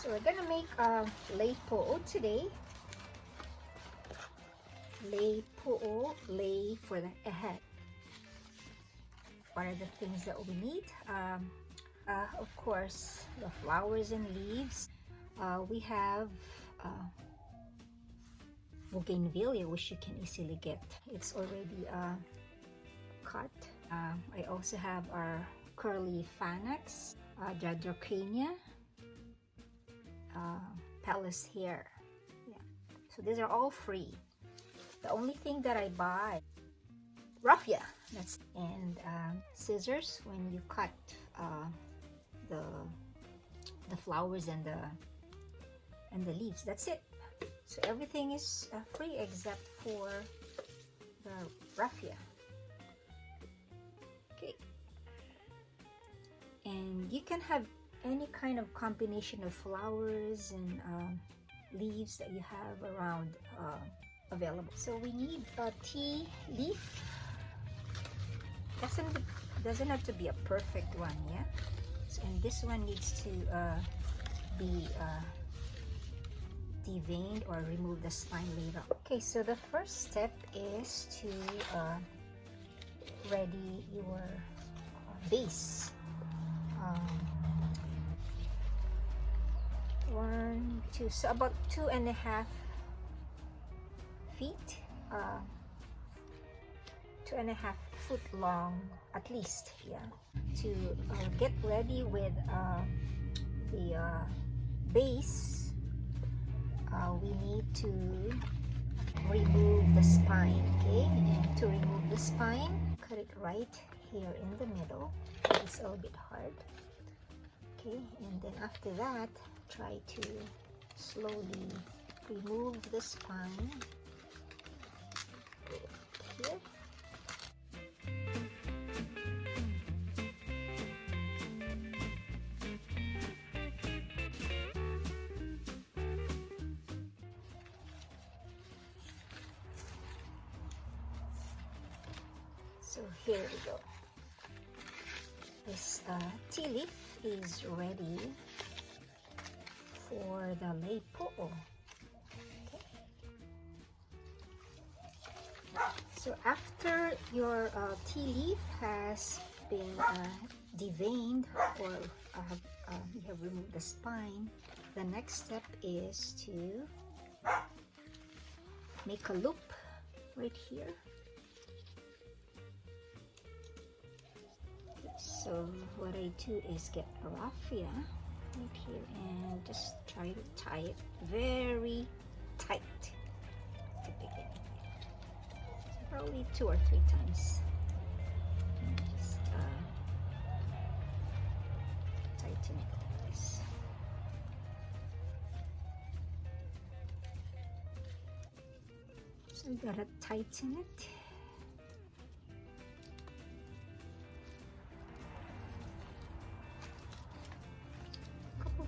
So we're gonna make Lei Po'o today. Lei Po'o, lei for the ahead. What are the things that we need? Of course, the flowers and leaves. We have bougainvillea, which you can easily get. It's already cut. I also have our curly phanax, Dendrocrania, Palace hair. Yeah. So these are all free. The only thing that I buy, raffia, and scissors when you cut the flowers and the leaves. That's it. So everything is free except for the raffia. Okay. And you can have any kind of combination of flowers and leaves that you have around available. So we need a tea leaf. Doesn't have to be a perfect one, yeah. So, and this one needs to be deveined or remove the spine later. Okay, so the first step is to ready your base. 1, 2, so about 2.5 feet, 2.5 foot long at least, yeah. To get ready with the base, we need to remove the spine. Okay, and to remove the spine, cut it right here in the middle. It's a little bit hard. Okay, and then after that, try to slowly remove the spine here. So here we go. This tea leaf is ready for the Lei Po'o. Okay. So after your tea leaf has been deveined or you have removed the spine, the next step is to make a loop right here. So what I do is get a raffia right here and just try to tie it very tight at the beginning. So probably 2 or 3 times. And just tighten it like this. So you gotta tighten it.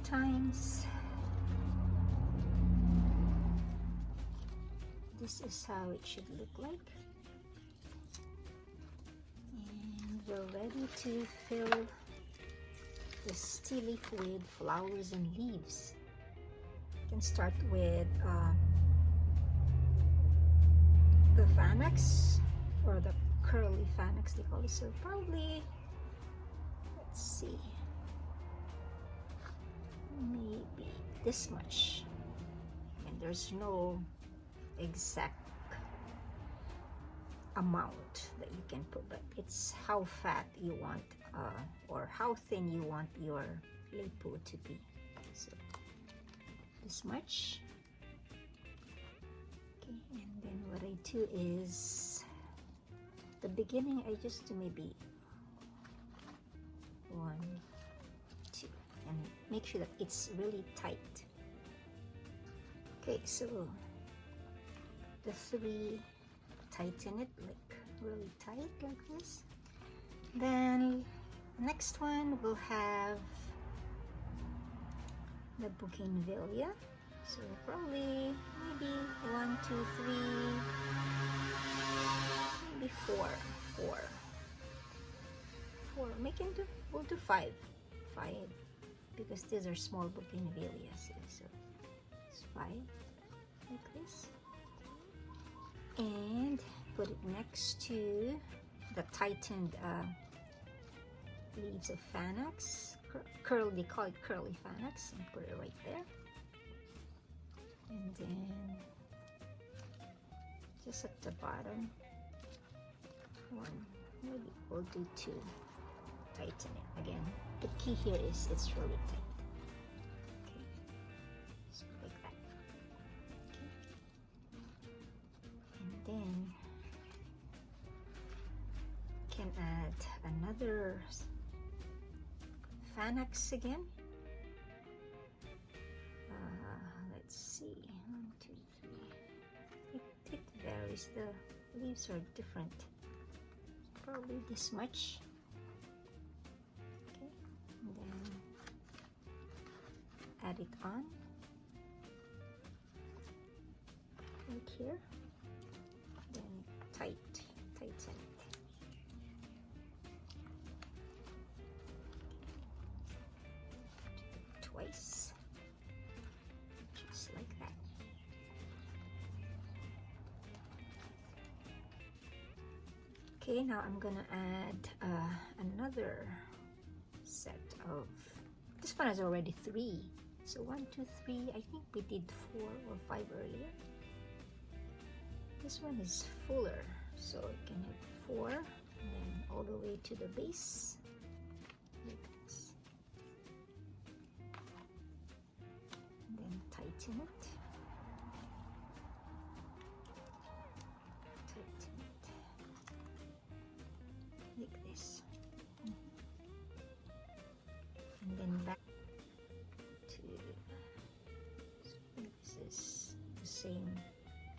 Times. This is how it should look like, and we're ready to fill this tea leaf with flowers and leaves. You can start with the phanax or the curly phanax they call it. So probably, let's see, maybe this much, and there's no exact amount that you can put, but it's how fat you want or how thin you want your Lei Po'o to be. So this much. Okay, and then what I do is the beginning I just do maybe 1, 2, and make sure that it's really tight. Okay, so the 3, tighten it like really tight like this. Then next one we'll have the bougainvillea. So probably maybe 1, 2, 3, maybe 4. We'll do 5. because these are small bougainvilleas. So it's 5 like this, and put it next to the tightened leaves of Phanax, they call it curly Phanax, and put it right there. And then just at the bottom, one, maybe we'll do 2, tighten it again. The key here is it's really tight. Okay, so like that. Okay. And then can add another Phanax again. Let's see, 1, 2, 3. It varies. The leaves are different. Probably this much. Okay, and then add it on right here. Then tighten it. Twice, just like that. Okay, now I'm gonna add another set of, this one is already 3, so 1, 2, 3. I think we did 4 or 5 earlier. This one is fuller, so it can have 4, and then all the way to the base like this. Tighten it. Tighten it. Like this. And then back to, this is the same.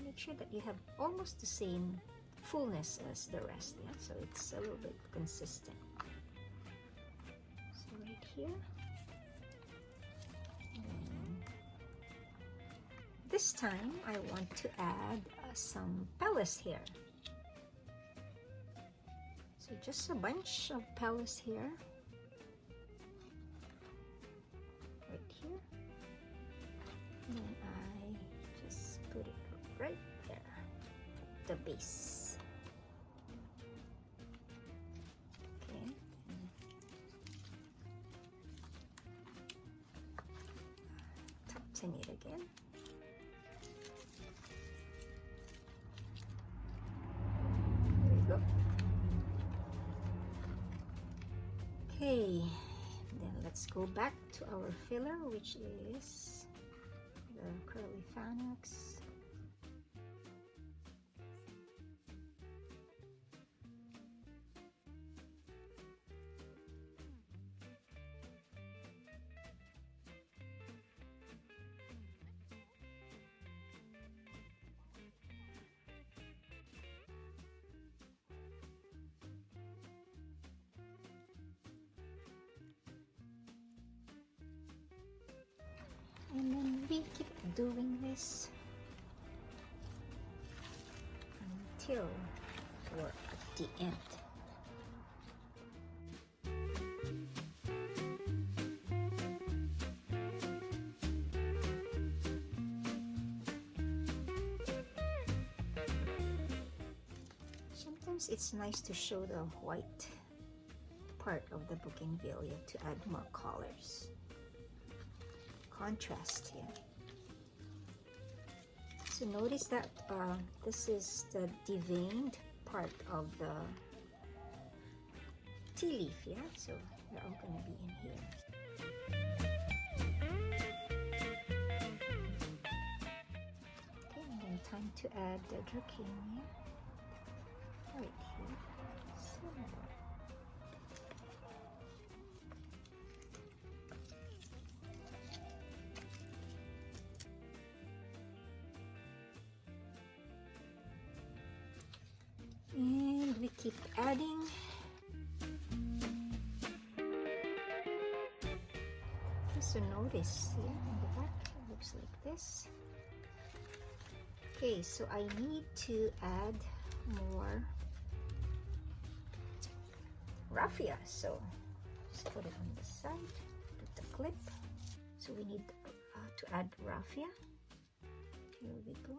Make sure that you have almost the same fullness as the rest, yeah? So it's a little bit consistent. So right here. This time I want to add some Pellis here. So just a bunch of Pellis here. Right here. And then I just put it right there at the base. Okay. Tighten it again. Okay, then let's go back to our filler, which is the curly Phanax. And then we keep doing this until we're at the end. Sometimes it's nice to show the white part of the bougainvillea to add more colors. Contrast here. So notice that this is the deveined part of the tea leaf, yeah? So they're all going to be in here. Okay, and then time to add the Dracania right here. So, and we keep adding. So notice, yeah, in the back it looks like this. Okay, so I need to add more raffia. So just put it on the side, put the clip. So we need to add raffia. Here we go.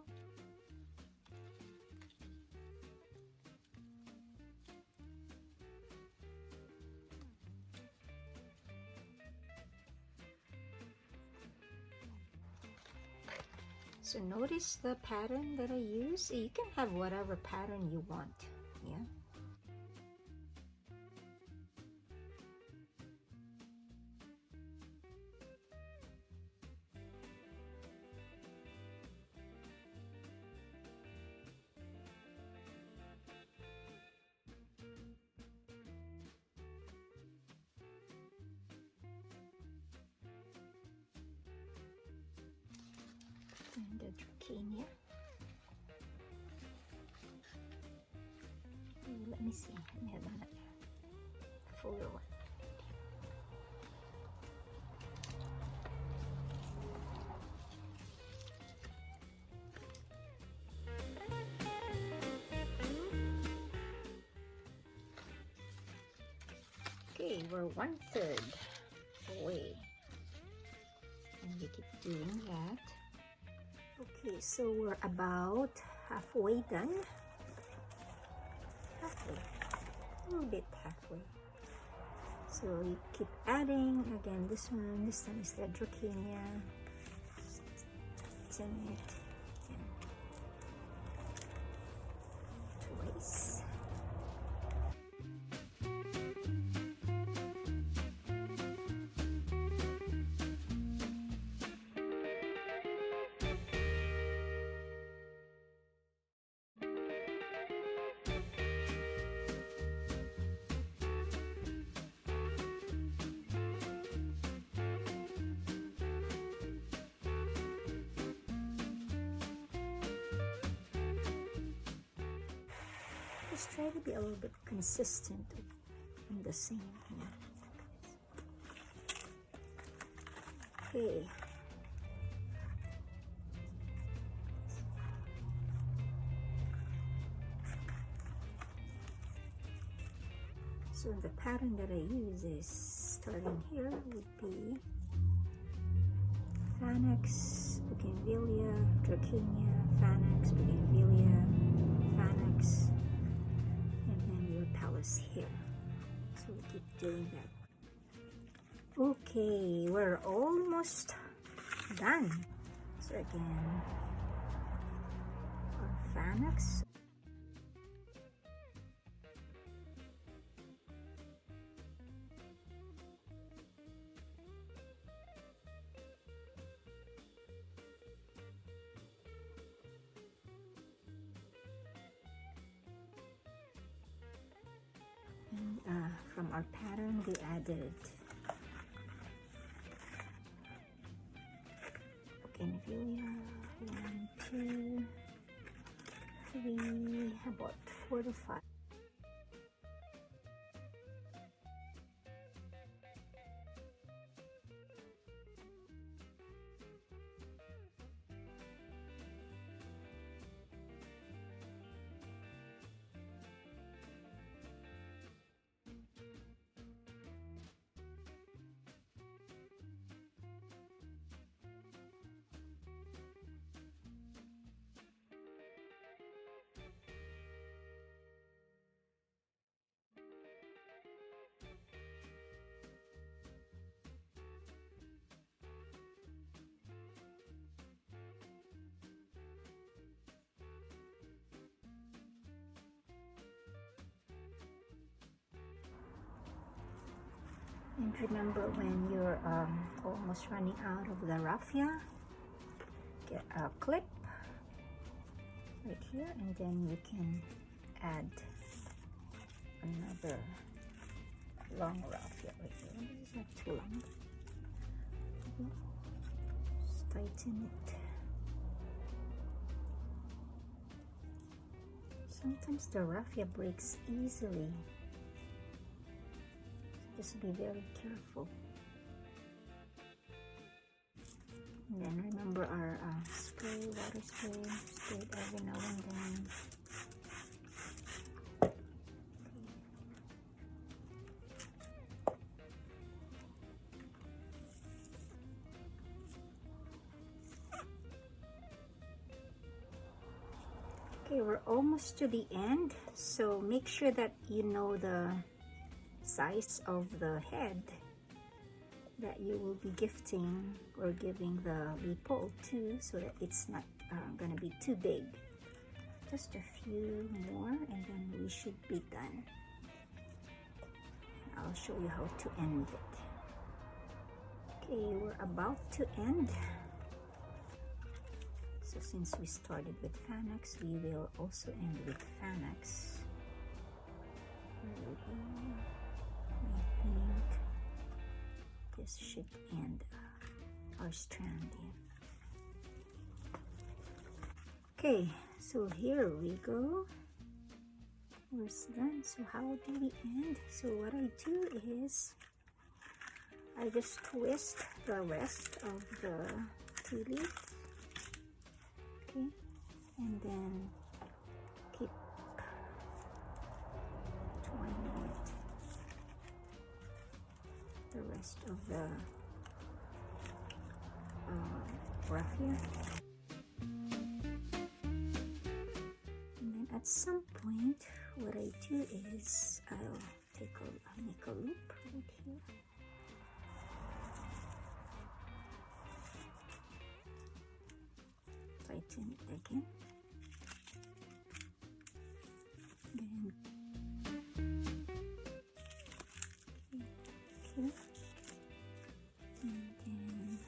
So notice the pattern that I use. You can have whatever pattern you want. Yeah. And the Dracaena. Let me see. Let me have another fuller one. Okay, we're 1/3 away. And we keep doing that. Okay, so we're about halfway done. Halfway. A little bit halfway. So you keep adding. Again, this time is the Dracaena. Turn it twice. Just try to be a little bit consistent in the same thing. Okay. So the pattern that I use is starting here would be Phanex, Bougainvillea, Dracaena, Phanex, Bougainvillea, Phanex, and then your Pallas here. So we keep doing that. Okay, we're almost done. So again, our Phanex. And from our pattern, we added Bougainvillea, 1, 2, 3, about 4 to 5. And remember, when you're almost running out of the raffia, get a clip right here, and then you can add another long raffia right here. This is not too long. Just tighten it. Sometimes the raffia breaks easily. Just be very careful. And then remember our spray, water spray, spray it every now and then. Okay, we're almost to the end, so make sure that you know the size of the head that you will be gifting or giving the Lei Po'o to, so that it's not gonna be too big. Just a few more and then we should be done. I'll show you how to end it. Okay, we're about to end. So since we started with Fanax, we will also end with Fanax. There we go. I think this should end our strand. Okay, so here we go. We're done. So how do we end? So what I do is I just twist the rest of the tea leaf. Okay, and then keep twining it. The rest of the raffia. And then at some point, what I do is I'll make a loop right here. Tighten it again. Then here. And then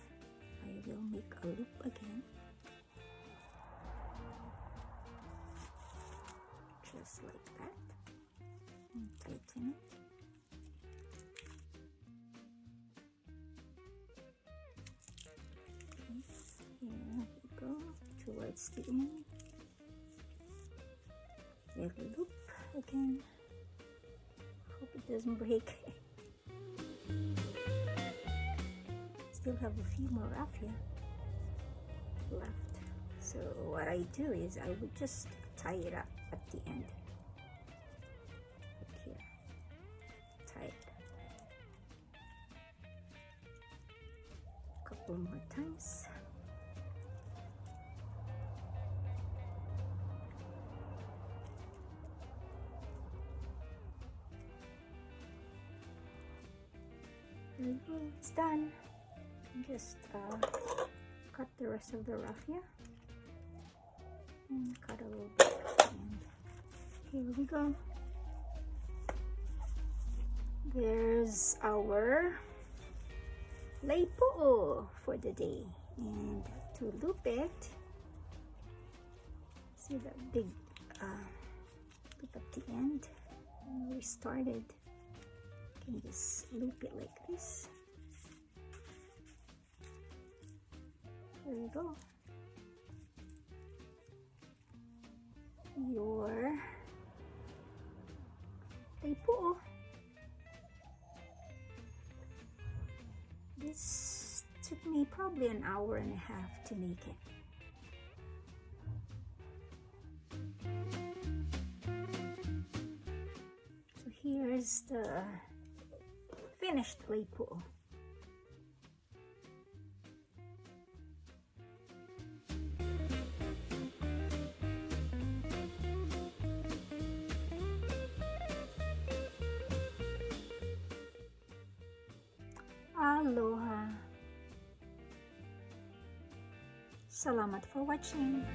I will make a loop again. Just like that. And tighten it. Here we go, towards the end. Little loop again. Hope it doesn't break. Still have a few more raffia left. So what I do is I would just tie it up at the end. Right here. Tie it. A couple more times. There you go, it's done. Just cut the rest of the raffia and cut a little bit. And here we go. There's our Lei Po'o for the day. And to loop it, see that big loop at the end. And we started. You can just loop it like this. There you go. Your Lei Po'o. This took me probably an hour and a half to make it. So here's the finished Lei Po'o. Aloha. Salamat for watching.